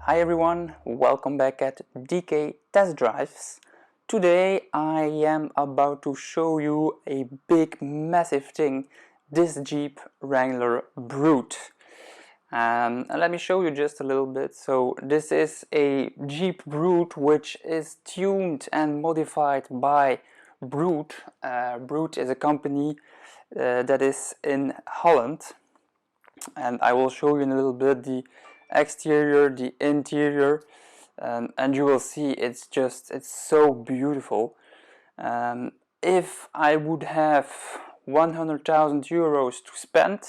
Hi everyone, welcome back at DK Test Drives. Today I am about to show you a big massive thing, this Jeep Wrangler Brute. And let me show you just a little bit. So this is a Jeep Brute which is tuned and modified by Brute. Brute is a company that is in Holland. And I will show you in a little bit the exterior, the interior, and you will see it's so beautiful. If I would have 100,000 euros to spend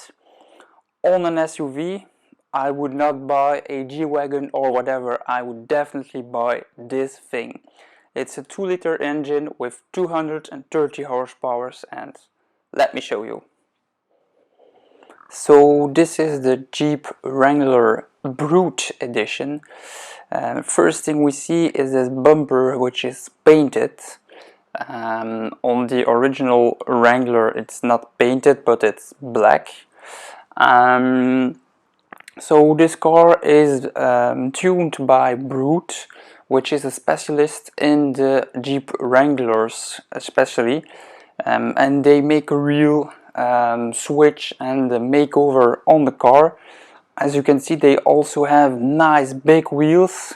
on an SUV, I would not buy a G-Wagon or whatever. I would definitely buy this thing. It's a 2-liter engine with 230 horsepower, and let me show you. So this is the Jeep Wrangler Brute edition. First thing we see is this bumper, which is painted. On the original Wrangler it's not painted, but it's black. So this car is tuned by Brute, which is a specialist in the Jeep Wranglers especially, and they make a real switch and a makeover on the car. As you can see, they also have nice big wheels,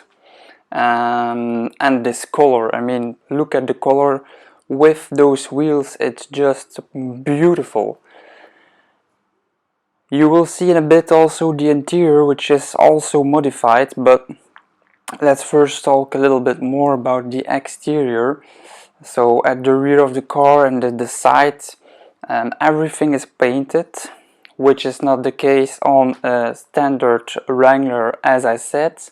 and this color, I mean, look at the color with those wheels, it's just beautiful. You will see in a bit also the interior, which is also modified, but let's first talk a little bit more about the exterior. So at the rear of the car and at the side, everything is painted, which is not the case on a standard Wrangler, as I said.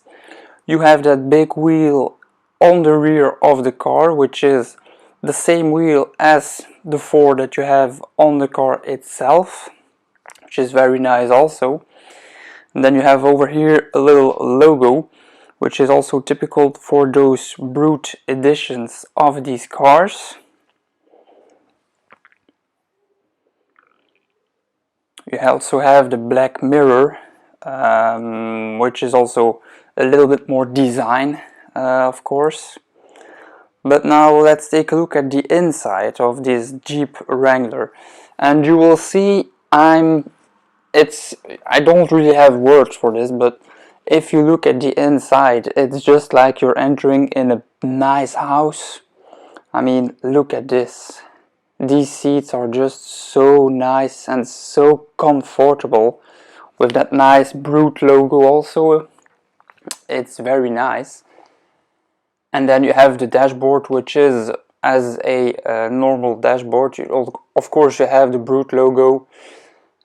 You have that big wheel on the rear of the car, which is the same wheel as the four that you have on the car itself, which is very nice also. And then you have over here a little logo, which is also typical for those Brute editions of these cars. You also have the black mirror, which is also a little bit more design, of course. But now let's take a look at the inside of this Jeep Wrangler, and you will see I don't really have words for this, but if you look at the inside, it's just like you're entering in a nice house. I mean, look at this. These seats are just so nice and so comfortable, with that nice Brute logo also. It's very nice. And then you have the dashboard, which is as a normal dashboard. Of course you have the Brute logo,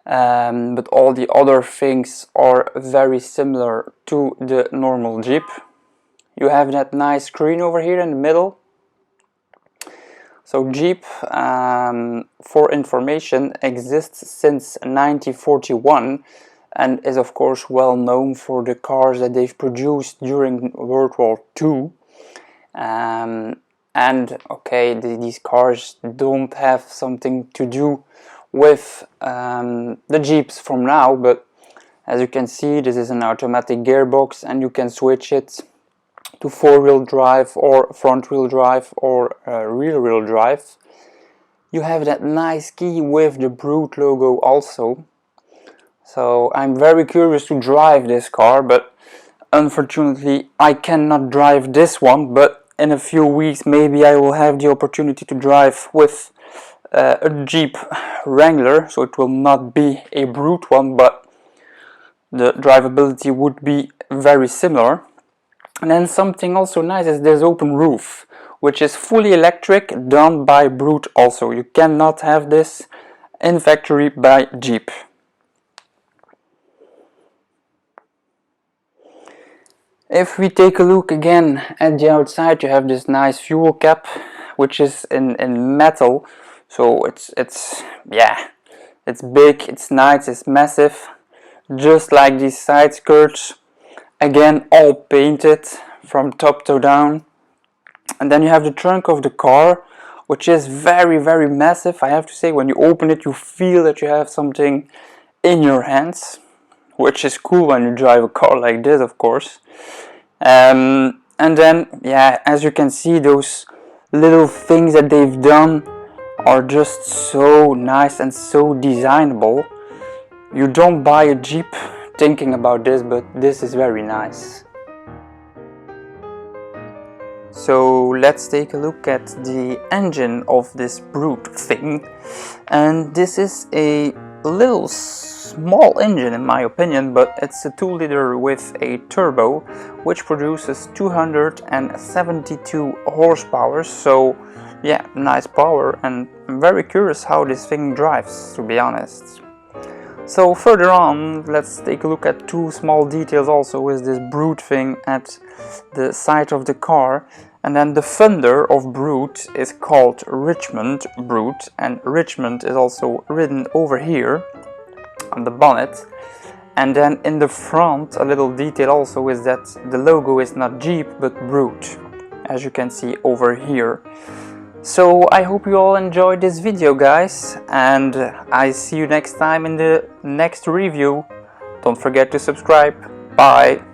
but all the other things are very similar to the normal Jeep. You have that nice screen over here in the middle. So Jeep, for information, exists since 1941 and is of course well known for the cars that they've produced during World War II. And okay, these cars don't have something to do with the Jeeps from now, but as you can see, this is an automatic gearbox and you can switch it to four-wheel drive or front-wheel drive or rear-wheel drive. You have that nice key with the Brute logo also. So I'm very curious to drive this car, but unfortunately I cannot drive this one. But in a few weeks maybe I will have the opportunity to drive with a Jeep Wrangler, so it will not be a Brute one, but the drivability would be very similar. And then something also nice is this open roof, which is fully electric, done by Brute also. You cannot have this in factory by Jeep. If we take a look again at the outside, you have this nice fuel cap, which is in metal. So it's big, it's nice, it's massive, just like these side skirts. Again, all painted from top to down. And then you have the trunk of the car, which is very, very massive. I have to say, when you open it, you feel that you have something in your hands, which is cool when you drive a car like this, of course. And then, yeah, as you can see, those little things that they've done are just so nice and so designable. You don't buy a Jeep thinking about this, but this is very nice. So let's take a look at the engine of this Brute thing. And this is a little small engine in my opinion, but it's a 2-liter with a turbo which produces 272 horsepower. So yeah, nice power, and I'm very curious how this thing drives, to be honest. So further on, let's take a look at two small details also with this Brute thing at the side of the car. And then the fender of Brute is called Richmond Brute, and Richmond is also written over here on the bonnet. And then in the front, a little detail also is that the logo is not Jeep but Brute, as you can see over here. So I hope you all enjoyed this video, guys, and I see you next time in the next review. Don't forget to subscribe. Bye!